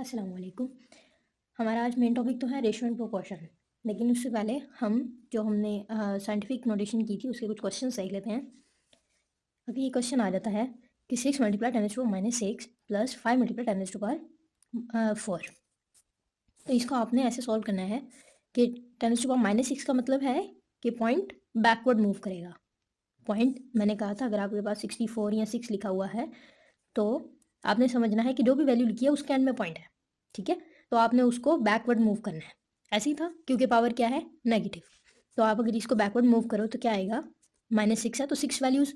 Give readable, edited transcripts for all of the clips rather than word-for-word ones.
अस्सलाम वालेकुम। हमारा आज मेन टॉपिक तो है रेशियो एंड प्रोपोर्शन, लेकिन उससे पहले हमने साइंटिफिक नोटेशन की थी उसके कुछ क्वेश्चन देख लेते हैं। अभी ये क्वेश्चन आ जाता है कि 6 मल्टीप्लाई 10⁻⁻6 प्लस 5 मल्टीप्लाई 10⁻4। तो इसको आपने ऐसे सॉल्व करना है कि 10⁻6 का मतलब है कि पॉइंट बैकवर्ड मूव करेगा। पॉइंट मैंने कहा था अगर आपके पास 64 या 6 लिखा हुआ है तो आपने समझना है कि जो भी वैल्यू लिखी है उसके एंड में पॉइंट है, ठीक है। तो आपने उसको बैकवर्ड मूव करना है, ऐसे ही था क्योंकि पावर क्या है, नेगेटिव। तो आप अगर इसको बैकवर्ड मूव करो तो क्या आएगा, -6 है तो 6 वैल्यूज,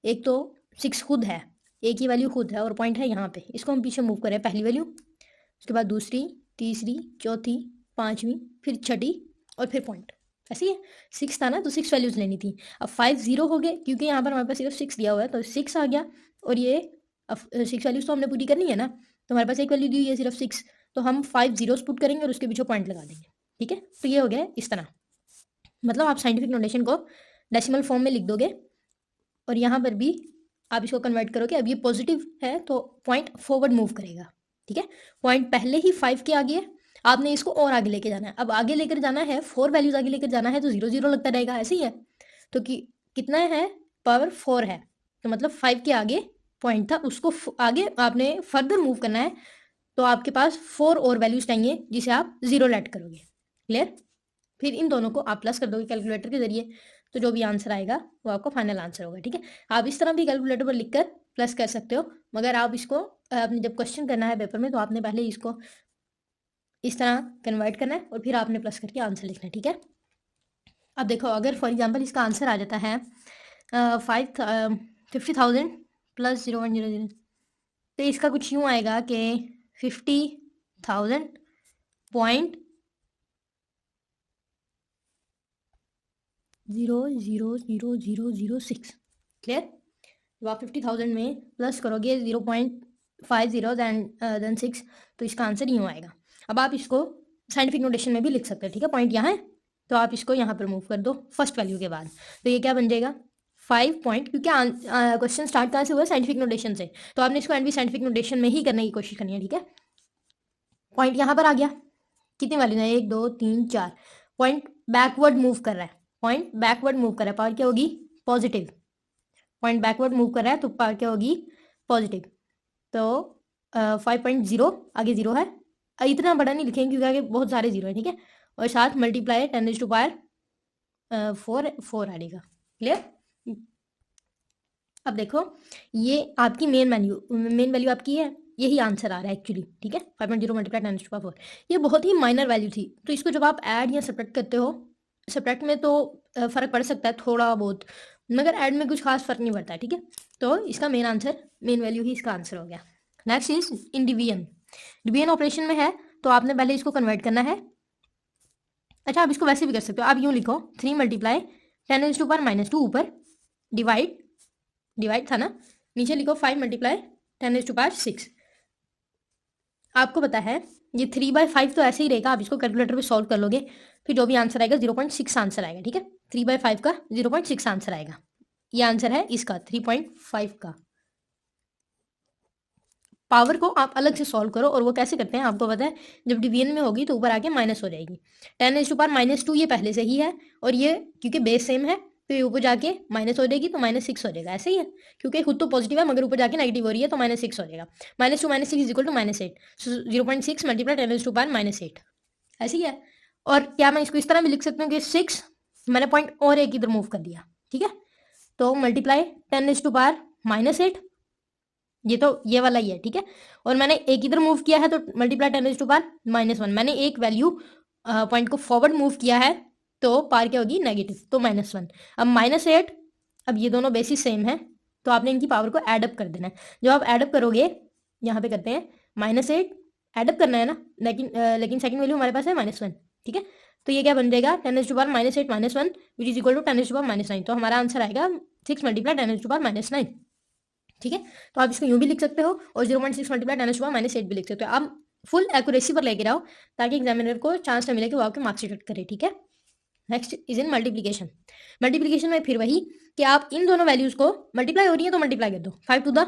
एक तो 6 खुद है, एक ही वैल्यू खुद है और पॉइंट है यहाँ पे, इसको हम पीछे मूव करें, पहली वैल्यू, उसके बाद दूसरी, तीसरी, चौथी, पाँचवीं, फिर छठी और फिर पॉइंट, ऐसे ही है। 6 था ना तो 6 वैल्यूज लेनी थी। अब 5 0 हो गए क्योंकि यहाँ पर हमारे पास सिर्फ 6 दिया हुआ है तो 6 आ गया, और ये अब 6 वैल्यूज तो हमने पूरी करनी है ना, तो हमारे पास एक वैल्यू दी है सिर्फ 6, तो हम 5 जीरोस पुट करेंगे और उसके पीछे पॉइंट लगा देंगे, ठीक है। तो ये हो गया इस तरह, मतलब आप साइंटिफिक नोटेशन को डेसिमल फॉर्म में लिख दोगे और यहाँ पर भी आप इसको कन्वर्ट करोगे। अब ये पॉजिटिव है तो पॉइंट फॉरवर्ड मूव करेगा, ठीक है। पॉइंट पहले ही 5 के आगे है, आपने इसको और आगे लेके जाना है। अब आगे लेकर जाना है, 4 वैल्यूज आगे लेकर जाना है तो 0 0 लगता रहेगा, ऐसे ही है। तो कितना है, पावर 4 है, तो मतलब 5 के आगे पॉइंट था, उसको आगे आपने फर्दर मूव करना है, तो आपके पास 4 और वैल्यूज चाहिए जिसे आप 0 लेट करोगे, क्लियर। फिर इन दोनों को आप प्लस कर दोगे कैलकुलेटर के जरिए, तो जो भी आंसर आएगा वो आपका फाइनल आंसर होगा, ठीक है। आप इस तरह भी कैलकुलेटर पर लिखकर प्लस कर सकते हो, मगर आप इसको आपने जब क्वेश्चन करना है पेपर में तो आपने पहले इसको इस तरह कन्वर्ट करना है और फिर आपने प्लस करके आंसर लिखना है, ठीक है। अब देखो, अगर फॉर एग्जाम्पल इसका आंसर आ जाता है 50,000 प्लस 0.00, तो इसका कुछ यूँ आएगा कि 50,000 पॉइंट 0.0006, क्लियर। जब आप 50,000 में प्लस करोगे 0.50 देन 6, तो इसका आंसर यूँ आएगा। अब आप इसको साइंटिफिक नोटेशन में भी लिख सकते हैं, ठीक है। पॉइंट यहाँ है तो आप इसको यहाँ पर मूव कर दो फर्स्ट वैल्यू के बाद, तो ये क्या बन जाएगा 5 पॉइंट, क्योंकि क्वेश्चन स्टार्ट कहाँ से हुआ है, साइंटिफिक नोटेशन से, तो आपने इसको एंड भी साइंटिफिक नोटेशन में ही करने की कोशिश करनी है, ठीक है। पॉइंट यहाँ पर आ गया, कितनी वैल्यू है, 1 2 3 4, पॉइंट बैकवर्ड मूव कर रहा है, पॉइंट बैकवर्ड मूव कर रहा है, पावर क्या होगी, पॉजिटिव। पॉइंट बैकवर्ड मूव कर रहा है तो पावर क्या होगी, पॉजिटिव। तो 5.0 आगे 0 है, इतना बड़ा नहीं लिखेंगे क्योंकि आगे बहुत सारे 0 है, ठीक है। और साथ मल्टीप्लाई 10⁻4 4 आ जाएगा, क्लियर। अब देखो, ये आपकी मेन वैल्यू आपकी है, यही आंसर आ रहा है एक्चुअली, ठीक है। 5.0 मल्टीप्लाई 10⁻4, ये बहुत ही माइनर वैल्यू थी, तो इसको जब आप ऐड या सब्ट्रैक्ट करते हो, सब्ट्रैक्ट में तो फ़र्क पड़ सकता है थोड़ा बहुत, मगर ऐड में कुछ खास फर्क नहीं पड़ता है, ठीक है। तो इसका मेन वैल्यू ही इसका आंसर हो गया। Next is in division, division operation में है तो आपने पहले इसको कन्वर्ट करना है। अच्छा, आप इसको वैसे भी कर सकते हो, आप यूँ लिखो 3 मल्टीप्लाई 10⁻⁻2 ऊपर, डिवाइड था ना, नीचे लिखो 5 मल्टीप्लाई 10⁻6। आपको पता है ये 3/5 तो ऐसे ही रहेगा, आप इसको कैलकुलेटर पे सॉल्व कर लोगे, फिर जो भी आंसर आएगा 0.6 आंसर आएगा, ठीक है। 3/5 का 0.6 आंसर आएगा, ये आंसर है इसका 3.5 का। पावर को आप अलग से सॉल्व करो, और वो कैसे करते हैं आपको पता है, जब डिवीजन में होगी तो ऊपर आके माइनस हो जाएगी। 10⁻⁻2 ये पहले से ही है, और ये क्योंकि बेस सेम है तो ये ऊपर जाके माइनस हो जाएगी तो -6 हो जाएगा, ऐसे ही है, क्योंकि खुद तो पॉजिटिव है मगर ऊपर जाके नेगेटिव हो रही है तो -6 हो जाएगा। -2 -6 is equal to -8, so 0.6 multiply 10⁻⁻8, ऐसे ही है। और क्या मैं इसको इस तरह भी लिख सकती हूँ कि 6 मैंने पॉइंट और एक इधर मूव कर दिया, ठीक है, तो मल्टीप्लाई 10⁻8, ये तो ये वाला ही है, ठीक है। और मैंने एक इधर मूव किया है तो मल्टीप्लाई 10⁻1, मैंने एक वैल्यू पॉइंट को फॉरवर्ड मूव किया है तो पार क्या होगी, नेगेटिव, तो -1। अब -8, अब ये दोनों बेसिस सेम है तो आपने इनकी पावर को एडअप कर देना है। जब आप एडअप करोगे, यहाँ पे करते हैं -8 एडअप करना है ना, लेकिन सेकंड वैल्यू हमारे पास है -1, ठीक है। तो ये क्या बन जाएगा 10⁻⁻8 -1 विच इज इक्वल टू 10⁻�9, तो हमारा आंसर आएगा 6 मल्टीप्लाई 10⁻�9, ठीक है। तो आप इसको यूँ भी लिख सकते हो और 0.6 मल्टीप्लाई 10⁻8 भी लिख सकते हो। आप फुल एक्यूरेसी पर लेके आओ ताकि एग्जामिनर को चांस ना मिले कि वो आपके मार्क्स करे, ठीक है। Next is in multiplication. Multiplication में फिर वही कि आप इन दोनों वैल्यूज को मल्टीप्लाई हो रही है तो मल्टीप्लाई कर दो, 5 to the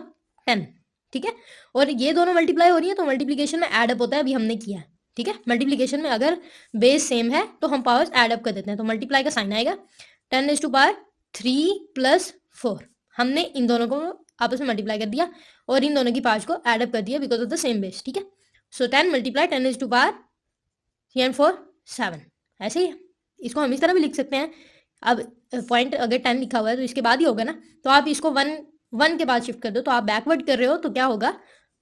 10, ठीक है। और ये दोनों मल्टीप्लाई हो रही है तो मल्टीप्लीकेशन में एड अप होता है, अभी हमने किया है, ठीक है। मल्टीप्लीकेशन में अगर बेस सेम है तो हम पावर्स एड अप कर देते हैं, तो मल्टीप्लाई का साइन आएगा 10⁻³ + 4। हमने इन दोनों को आपस में मल्टीप्लाई कर दिया और इन दोनों की पावर्स को एड अप कर दिया because of the same base, ठीक है। सो 10 × 10⁻³ 7, ऐसे ही है। इसको हम इस तरह भी लिख सकते हैं। अब पॉइंट अगर 10 लिखा हुआ है तो इसके बाद ही होगा ना, तो आप इसको 1 के बाद शिफ्ट कर दो, तो आप बैकवर्ड कर रहे हो तो क्या होगा,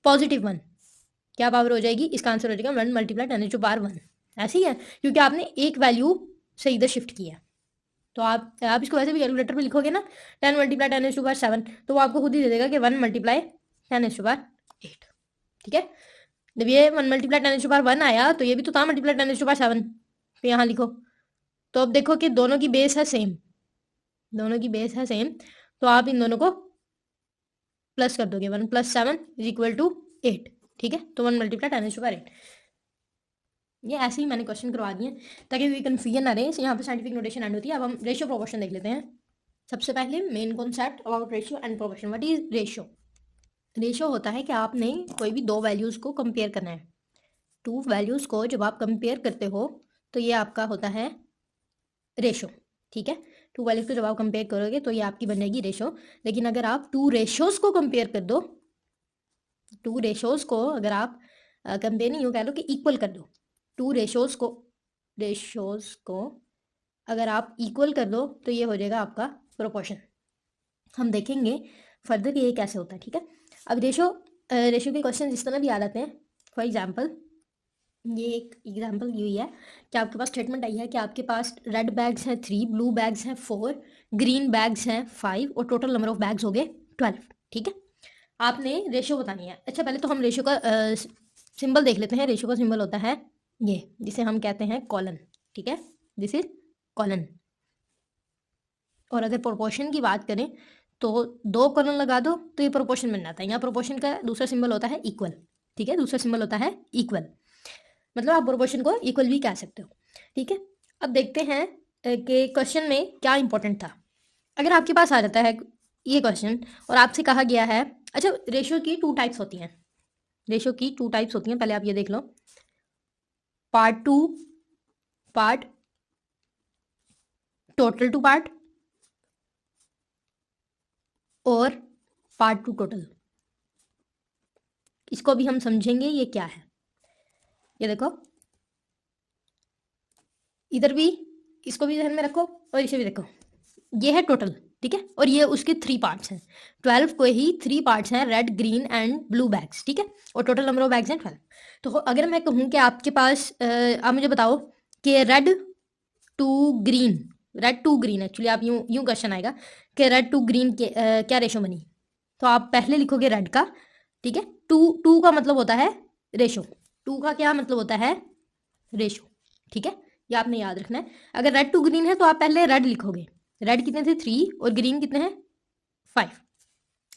+1 क्या पावर हो जाएगी, इसका आंसर हो जाएगा 1 × 10⁻1। ऐसे ही है क्योंकि आपने एक वैल्यू से इधर शिफ्ट किया। तो आप इसको वैसे भी कैलकुलेटर पे लिखोगे ना 10 × 10⁻7, तो वो आपको खुद ही दे देगा कि 1 × 10⁸, ठीक है। जब ये 1 × 10⁻1 आया तो ये भी तो था × 10⁻7, तो यहाँ लिखो। तो अब देखो कि दोनों की बेस है सेम, दोनों की बेस है सेम, तो आप इन दोनों को प्लस कर दोगे, 1 + 7 = 8, ठीक है। तो 1 × 10⁸। ये ऐसे ही मैंने क्वेश्चन करवा दिए ताकि कोई कन्फ्यूजन ना रहे। यहाँ पे साइंटिफिक नोटेशन एंड होती है। अब हम रेशियो प्रोपोर्शन देख लेते हैं। सबसे पहले main concept about ratio and proportion. What is ratio? Ratio होता है कि आपने कोई भी दो वैल्यूज़ को कंपेयर करना है। टू वैल्यूज़ को जब आप कंपेयर करते हो तो ये आपका होता है रेशो, ठीक है। टू वैल्यूज़ को जब आप कंपेयर करोगे तो ये आपकी बन जाएगी रेशो। लेकिन अगर आप टू रेशोज़ को कंपेयर कर दो, टू रेशोज़ को अगर आप कंपेयर नहीं, यूँ कह लो कि इक्वल कर दो, टू रेशोज़ को अगर आप इक्वल कर दो तो ये हो जाएगा आपका प्रोपोर्शन। हम देखेंगे फर्दर कि ये कैसे होता है, ठीक है। अब रेशो के क्वेश्चन इस तरह भी आ जाते हैं। फॉर एग्जांपल ये एक एग्जांपल दी हुई है कि आपके पास स्टेटमेंट आई है कि आपके पास रेड बैग्स हैं 3, ब्लू बैग्स हैं 4, ग्रीन बैग्स हैं 5 और टोटल नंबर ऑफ बैग्स हो गए 12, ठीक है। आपने रेशो बतानी है। अच्छा पहले तो हम रेशो का सिंबल देख लेते हैं। रेशो का सिंबल होता है ये, जिसे हम कहते हैं कॉलन, ठीक है। This is colon. और अगर प्रोपोर्शन की बात करें तो 2 कॉलन लगा दो तो ये प्रोपोर्शन बन जाता है। यहाँ प्रोपोर्शन का दूसरा सिंबल होता है इक्वल, ठीक है। दूसरा सिंबल होता है इक्वल, मतलब आप प्रोपोर्शन को इक्वल भी कह सकते हो, ठीक है। अब देखते हैं कि क्वेश्चन में क्या इंपॉर्टेंट था। अगर आपके पास आ जाता है ये क्वेश्चन और आपसे कहा गया है, अच्छा रेशियो की 2 टाइप्स होती हैं। रेशियो की 2 टाइप्स होती हैं, पहले आप ये देख लो, part two part, total two part और पार्ट टू टोटल। इसको भी हम समझेंगे ये क्या है। ये देखो इधर भी, इसको भी ध्यान में रखो और इसे भी देखो, ये है टोटल, ठीक है। और ये उसके 3 पार्ट्स हैं। 12 को ही 3 पार्ट्स हैं, red green and blue bags, ठीक है। और टोटल नंबर ऑफ बैग्स हैं 12। तो अगर मैं कहूँ कि आपके पास आप मुझे बताओ कि रेड टू ग्रीन एक्चुअली आप यूं क्वेश्चन आएगा कि रेड टू ग्रीन के क्या रेशो बनी, तो आप पहले लिखोगे रेड का, ठीक है। टू का मतलब होता है रेशो, टू का क्या मतलब होता है रेशो, ठीक है। ये आपने याद रखना है। अगर रेड टू ग्रीन है तो आप पहले रेड लिखोगे। रेड कितने थे 3 और ग्रीन कितने हैं 5।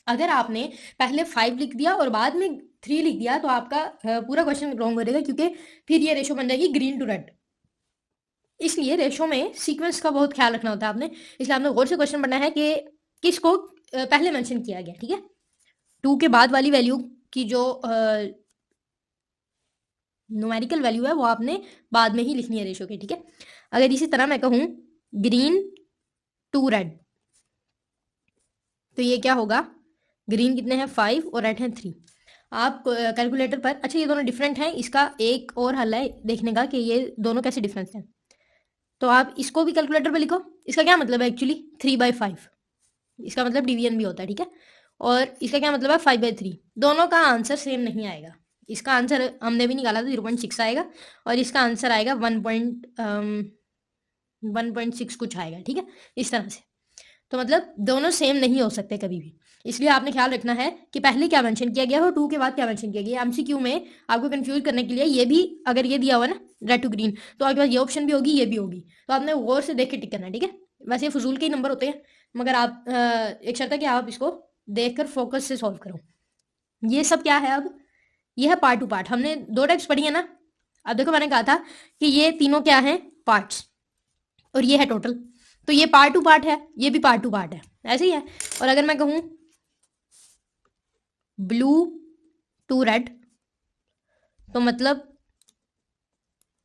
अगर आपने पहले 5 लिख दिया और बाद में 3 लिख दिया तो आपका पूरा क्वेश्चन रॉन्ग हो जाएगा, क्योंकि फिर ये रेशो बन जाएगी ग्रीन टू रेड। इसलिए रेशो में सीक्वेंस का बहुत ख्याल रखना होता है आपने। इसलिए आपने गौर से क्वेश्चन पढ़ना है कि किसको पहले मेंशन किया गया, ठीक है। 2 के बाद वाली वैल्यू की जो न्यूमेरिकल वैल्यू है वो आपने बाद में ही लिखनी है रेशो के, ठीक है। अगर इसी तरह मैं कहूँ ग्रीन टू रेड, तो ये क्या होगा, ग्रीन कितने हैं 5 और रेड हैं 3। आप कैलकुलेटर पर, अच्छा ये दोनों डिफरेंट हैं, इसका एक और हल है देखने का कि ये दोनों कैसे डिफरेंस हैं। तो आप इसको भी कैलकुलेटर पे लिखो। इसका क्या मतलब है एक्चुअली 3/5, इसका मतलब डिवीजन भी होता है, ठीक है। और इसका क्या मतलब है 5/3। दोनों का आंसर सेम नहीं आएगा। इसका आंसर हमने भी निकाला था 0.6 आएगा और इसका आंसर आएगा 1.6 कुछ आएगा, ठीक है, इस तरह से। तो मतलब दोनों सेम नहीं हो सकते कभी भी। इसलिए आपने ख्याल रखना है कि पहले क्या मेंशन किया गया हो, 2 के बाद क्या मेंशन किया गया। एमसीक्यू में आपको कंफ्यूज करने के लिए ये भी, अगर ये दिया हुआ ना रेड टू ग्रीन, तो आपके पास ये ऑप्शन भी होगी, ये भी होगी, तो आपने गौर से देख के टिक करना है, ठीक है। वैसे फजूल के ही नंबर होते हैं, मगर आप एक शर्त है कि आप इसको देखकर फोकस से सॉल्व करो। ये सब क्या है, अब ये है पार्ट टू पार्ट। हमने 2 टाइप्स पढ़ी है ना। अब देखो मैंने कहा था कि ये तीनों क्या हैं, पार्ट्स, और ये है टोटल। तो ये पार्ट टू पार्ट है, ये भी पार्ट टू पार्ट है, ऐसे ही है। और अगर मैं कहूँ ब्लू 2 रेड, तो मतलब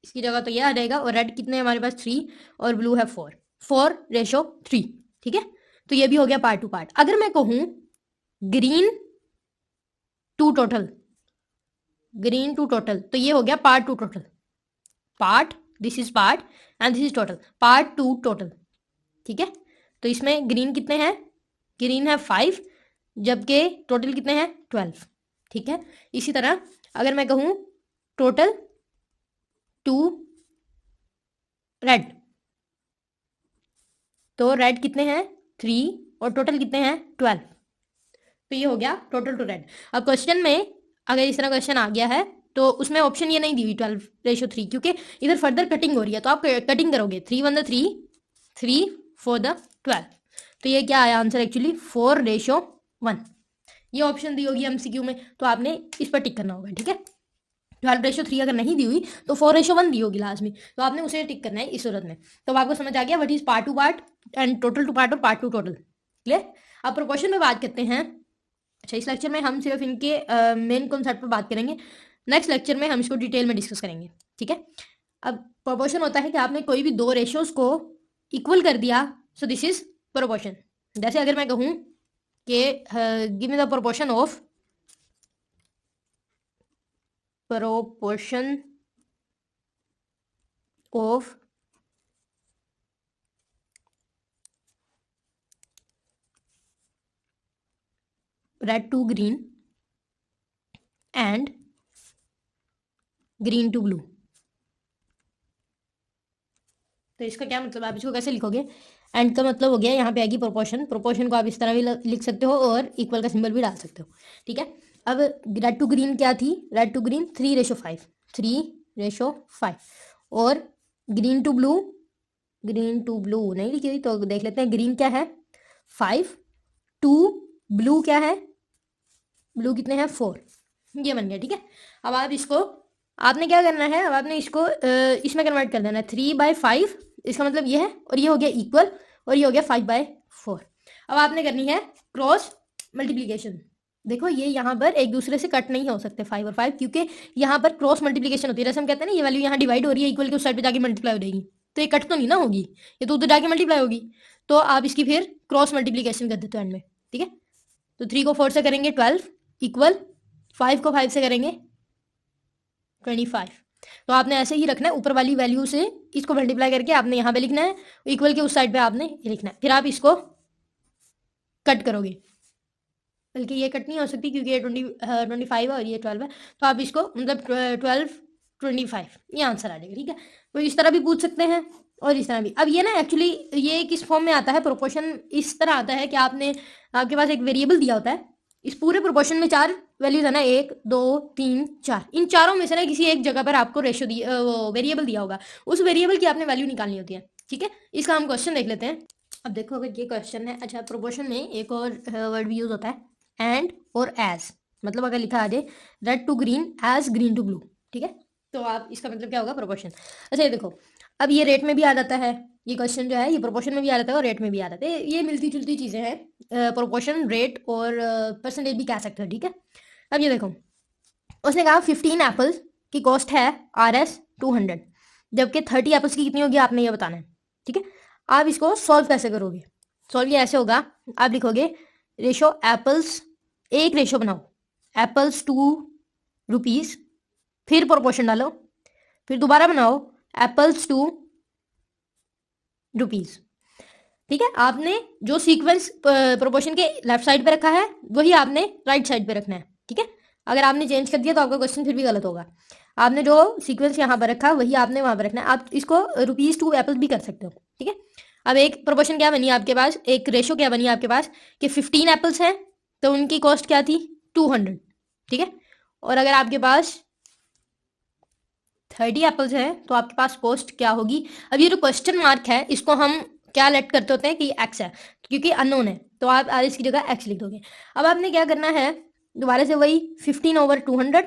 इसकी जगह तो ये आ जाएगा। और रेड कितने हमारे पास 3 और ब्लू है 4:3, ठीक है। तो ये भी हो गया पार्ट टू पार्ट। अगर मैं कहूं green to total, green to total, तो ये हो गया part to total. Part, this is part and this is total, part to total, ठीक है। तो इसमें ग्रीन कितने हैं, ग्रीन है 5, जबकि टोटल कितने हैं 12, ठीक है। इसी तरह अगर मैं कहूं टोटल 2 रेड, तो रेड कितने हैं 3 और टोटल कितने हैं 12, तो ये हो गया टोटल टू रेड। अब क्वेश्चन में अगर इस तरह क्वेश्चन आ गया है तो उसमें ऑप्शन ये नहीं दी हुई 12:3, क्योंकि इधर फर्दर कटिंग हो रही है, तो आप कटिंग करोगे 3 1 3, 3 4 12, तो ये क्या आया आंसर एक्चुअली 4:1। ये ऑप्शन दी होगी एमसीक्यू में, तो आपने इस पर टिक करना होगा, ठीक है। 12:3 अगर नहीं दी हुई तो 4:1 दी होगी लास्ट में, तो आपने उसे टिक करना है इस सूरत में। तो आपको समझ आ गया what is part two part and total two part और पार्ट टू टोटल, क्लियर। अब प्रोपोर्शन में बात करते हैं। अच्छा, इस लेक्चर में हम सिर्फ इनके मेन कॉन्सेप्ट पर बात करेंगे, नेक्स्ट लेक्चर में हम इसको डिटेल में डिस्कस करेंगे, ठीक है। अब प्रोपोर्शन होता है कि आपने कोई भी दो रेशियोज को इक्वल कर दिया, सो दिस इज प्रोपोर्शन। जैसे अगर मैं कहूं कि give me the proportion of red to green and green to blue, तो इसका क्या मतलब, आप इसको कैसे लिखोगे। एंड का मतलब हो गया यहाँ पे आएगी प्रोपोर्शन, प्रोपोर्शन को आप इस तरह भी लिख सकते हो और इक्वल का सिंबल भी डाल सकते हो, ठीक है। अब रेड टू ग्रीन क्या थी, रेड टू ग्रीन 3:5, 3:5, और green to blue, green to blue नहीं लिखी हुई तो देख लेते हैं। ग्रीन क्या है 5, टू ब्लू क्या है, ब्लू कितने हैं 4, ये बन गया, ठीक है। अब आप इसको, आपने क्या करना है, अब आपने इसको इसमें कन्वर्ट कर देना है 3/5, इसका मतलब ये है, और ये हो गया इक्वल, और ये हो गया 5/4। अब आपने करनी है क्रॉस मल्टीप्लीकेशन। देखो ये यहाँ पर एक दूसरे से कट नहीं हो सकते 5 और 5, क्योंकि यहाँ पर क्रॉस मल्टीप्लीकेशन होती है। जैसे हम कहते हैं ना ये वैल्यू यहाँ डिवाइड हो रही है, इक्वल के उस साइड पे जाके मल्टीप्लाई हो जाएगी, तो ये कट तो नहीं ना होगी, ये तो उधर जाके मल्टीप्लाई होगी। तो आप इसकी फिर क्रॉस मल्टीप्लीकेशन कर देते हो एंड में, ठीक है। तो 3 को 4 से करेंगे 12 इक्वल, 5 को 5 से करेंगे 25। तो आपने ऐसे ही रखना है, ऊपर वाली वैल्यू से इसको मल्टीप्लाई करके आपने यहाँ पे लिखना है, इक्वल के उस साइड पे आपने ये लिखना है। फिर आप इसको कट करोगे, बल्कि ये कट नहीं हो सकती क्योंकि ये 25 है और ये 12 है, तो आप इसको मतलब 12 25 ये आंसर आ जाएगा, ठीक है। तो इस तरह भी पूछ सकते हैं और इस तरह भी। अब ये ना एक्चुअली ये किस फॉर्म में आता है, प्रोपोर्शन इस तरह आता है कि आपने, आपके पास एक वेरिएबल दिया होता है, इस पूरे प्रोपोर्शन में 4 वैल्यूज है ना, 1 2 3 4, इन चारों में से ना किसी एक जगह पर आपको रेशियो दिया, वो वेरिएबल दिया होगा, उस वेरिएबल की आपने वैल्यू निकालनी होती है, ठीक है। इसका हम क्वेश्चन देख लेते हैं। अब देखो अगर ये क्वेश्चन है, अच्छा प्रोपोर्शन में एक और वर्ड भी यूज होता है एंड और एज, मतलब अगर लिखा आ जाए red to green as green to blue, ठीक है, तो आप इसका मतलब क्या होगा प्रोपोर्शन। अच्छा ये देखो, अब ये रेट में भी आ जाता है, ये क्वेश्चन जो है ये प्रोपोर्शन में भी आ जाता है और रेट में भी आ जाता है, ये मिलती जुलती चीजें हैं, प्रोपोर्शन रेट और परसेंटेज भी कह सकते हो, ठीक है। अब ये देखो उसने कहा 15 एप्पल्स की कॉस्ट है RS 200, जबकि 30 एप्पल्स की कितनी होगी आपने ये बताना है, ठीक है। आप इसको सॉल्व कैसे करोगे, सॉल्व ये ऐसे होगा, आप लिखोगे रेशो एप्पल्स, एक रेशो बनाओ एप्पल्स टू रुपीज, फिर प्रोपोर्शन डालो, फिर दोबारा बनाओ एप्पल्स टू रुपीज, ठीक है। आपने जो सीक्वेंस प्रोपोर्शन के लेफ्ट साइड पे रखा है वही आपने राइट साइड पे रखना है, ठीक है। अगर आपने चेंज कर दिया तो आपका क्वेश्चन फिर भी गलत होगा। आपने जो सीक्वेंस यहाँ पर रखा वही आपने वहां पर रखना है। आप इसको ₹2 एप्पल भी कर सकते हो, ठीक है। अब एक प्रोपोर्शन क्या बनी आपके पास, एक रेशो क्या बनी आपके पास कि 15 एप्पल्स हैं तो उनकी कॉस्ट क्या थी 200, ठीक है। और अगर आपके पास 30 एप्पल्स है तो आपके पास कॉस्ट क्या होगी। अब ये जो क्वेश्चन मार्क है इसको हम क्या लेट करते होते हैं कि एक्स है, क्योंकि अननोन है, तो आप RS की जगह एक्स लिख दोगे। अब आपने क्या करना है, दोबारा से वही 15/200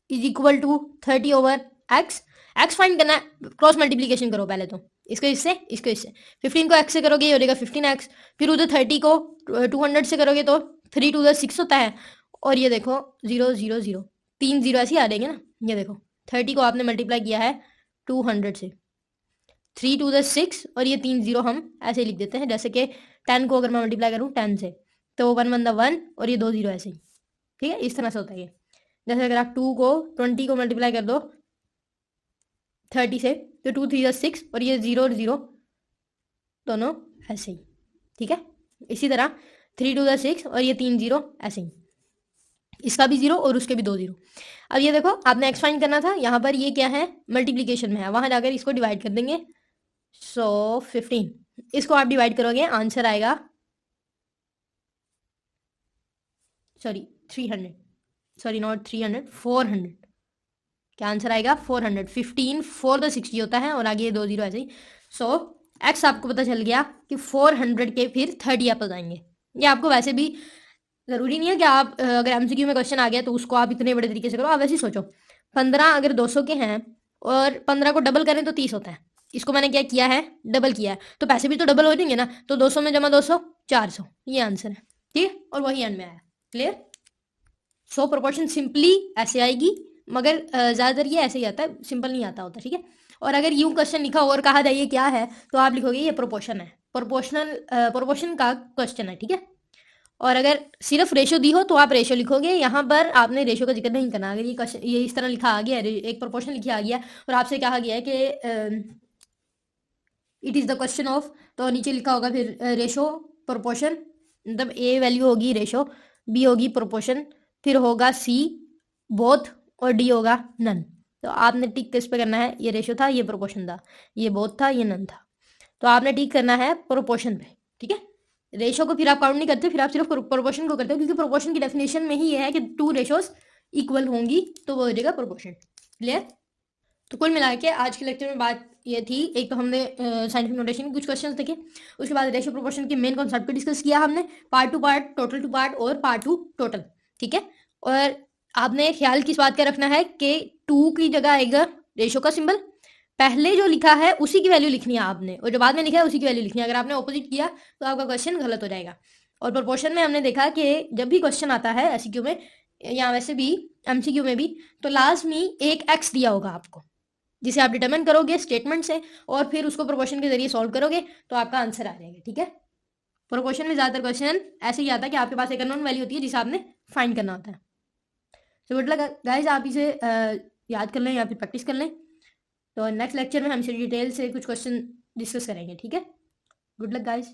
is equal to 30/x, X find करना है, क्रॉस मल्टीप्लीकेशन करो पहले तो, इसको इससे 15 को x से करोगे ये हो जाएगा 15x, फिर उधर 30 को 200 से करोगे तो 3 2 6 होता है, और ये देखो 0 0 0, 3 जीरो ऐसे ही आ जाएंगे ना। ये देखो 30 को आपने मल्टीप्लाई किया है 200 से, 3 टू द 6 और ये 3 जीरो हम ऐसे लिख देते हैं। जैसे कि 10 को अगर मैं मल्टीप्लाई करूँ 10 से तो 1 1 द 1 और ये 2 जीरो ऐसे ही, ठीक है, इस तरह से होता है ये। जैसे अगर आप 20 को मल्टीप्लाई कर दो 30 से तो 2 3 द 6 और ये 0 और 0 दोनों ऐसे ही, ठीक है। इसी तरह 3 टू द 6 और ये 3 जीरो ऐसे ही, इसका भी 0 और उसके भी 2 जीरो। अब ये देखो आपने एक्स फाइंड करना था, यहाँ पर ये क्या है मल्टीप्लीकेशन में है, वहां जाकर इसको डिवाइड कर देंगे। सो 15 इसको आप डिवाइड करोगे आंसर आएगा, सॉरी 300, सॉरी नॉट 300, 400। क्या आंसर आएगा 400। 15 4 द 60 होता है और आगे ये 2 जीरो ऐसे ही। सो एक्स आपको पता चल गया कि 400 के फिर 30 एप्पल्स आएंगे। ये आपको वैसे भी जरूरी नहीं है कि आप अगर एमसीक्यू में क्वेश्चन आ गया तो उसको आप इतने बड़े तरीके से करो। आप वैसे ही सोचो 15 अगर 200 के हैं और 15 को डबल करें तो 30 होता है। इसको मैंने क्या किया है डबल किया है, तो पैसे भी तो डबल हो जाएंगे ना। तो 200 में जमा 200 400, ये आंसर है, ठीक है। और वही एंड में आया। क्लियर। सो प्रोपोर्शन सिंपली ऐसे आएगी, मगर ज़्यादातर ये ऐसे ही आता है, सिंपल नहीं आता होता, ठीक है। और अगर यूं क्वेश्चन लिखा और कहा जाए ये क्या है तो आप लिखोगे ये प्रोपोर्शन है, प्रोपोर्शन का क्वेश्चन है, ठीक है। और अगर सिर्फ रेशो दी हो तो आप रेशो लिखोगे, यहाँ पर आपने रेशो का जिक्र नहीं करना। अगर ये क्वेश्चन ये इस तरह लिखा आ गया है, एक प्रोपोर्शन लिखा आ गया और आपसे कहा गया है कि it is the question of, तो नीचे लिखा होगा फिर रेशो प्रोपोर्शन, मतलब ए वैल्यू होगी रेशो, बी होगी प्रोपोर्शन, फिर होगा सी बोथ और डी होगा नन। तो आपने टिक किस पे करना है, ये रेशो था, ये प्रोपोर्शन था, ये बोथ था, ये नन था, तो आपने टिक करना है प्रोपोर्शन पे, ठीक है। रेशो को फिर आप काउंट नहीं करते, फिर आप सिर्फ प्रोपोर्शन को करते हो, क्योंकि प्रोपोर्शन की डेफिनेशन में ही ये है कि 2 रेशोज इक्वल होंगी तो वो हो जाएगा प्रोपोर्शन। क्लियर। तो कुल मिला के आज के लेक्चर में बात ये थी, एक तो हमने साइंटिफिक नोटेशन के कुछ क्वेश्चंस देखे, उसके बाद रेशियो प्रोपोर्शन के मेन कॉन्सेप्ट को डिस्कस किया हमने, part two part, total two part और पार्ट टू टोटल, ठीक है। और आपने ख्याल किस बात का रखना है कि 2 की जगह आएगा रेशियो का सिंबल, पहले जो लिखा है उसी की वैल्यू लिखनी है आपने, और जो बाद में लिखा है उसी की वैल्यू लिखनी है। अगर आपने ऑपोजिट किया तो आपका क्वेश्चन गलत हो जाएगा। और प्रोपोर्शन में हमने देखा कि जब भी क्वेश्चन आता है एसक्यू में या वैसे भी एमसीक्यू में भी, तो लास्ट में एक एक्स दिया होगा आपको, जिसे आप डिटरमिन करोगे स्टेटमेंट से और फिर उसको प्रोपोर्शन के जरिए सॉल्व करोगे तो आपका आंसर आ जाएगा, ठीक है। प्रोपोर्शन में ज्यादातर क्वेश्चन ऐसे ही आता है कि आपके पास एक अननोन वैल्यू होती है जिसे आपने फाइंड करना होता है। तो गुड लक गाइस, आप इसे याद कर लें या फिर प्रैक्टिस कर लें। तो नेक्स्ट लेक्चर में हम इसे डिटेल से कुछ क्वेश्चन डिस्कस करेंगे, ठीक है। Good luck guys.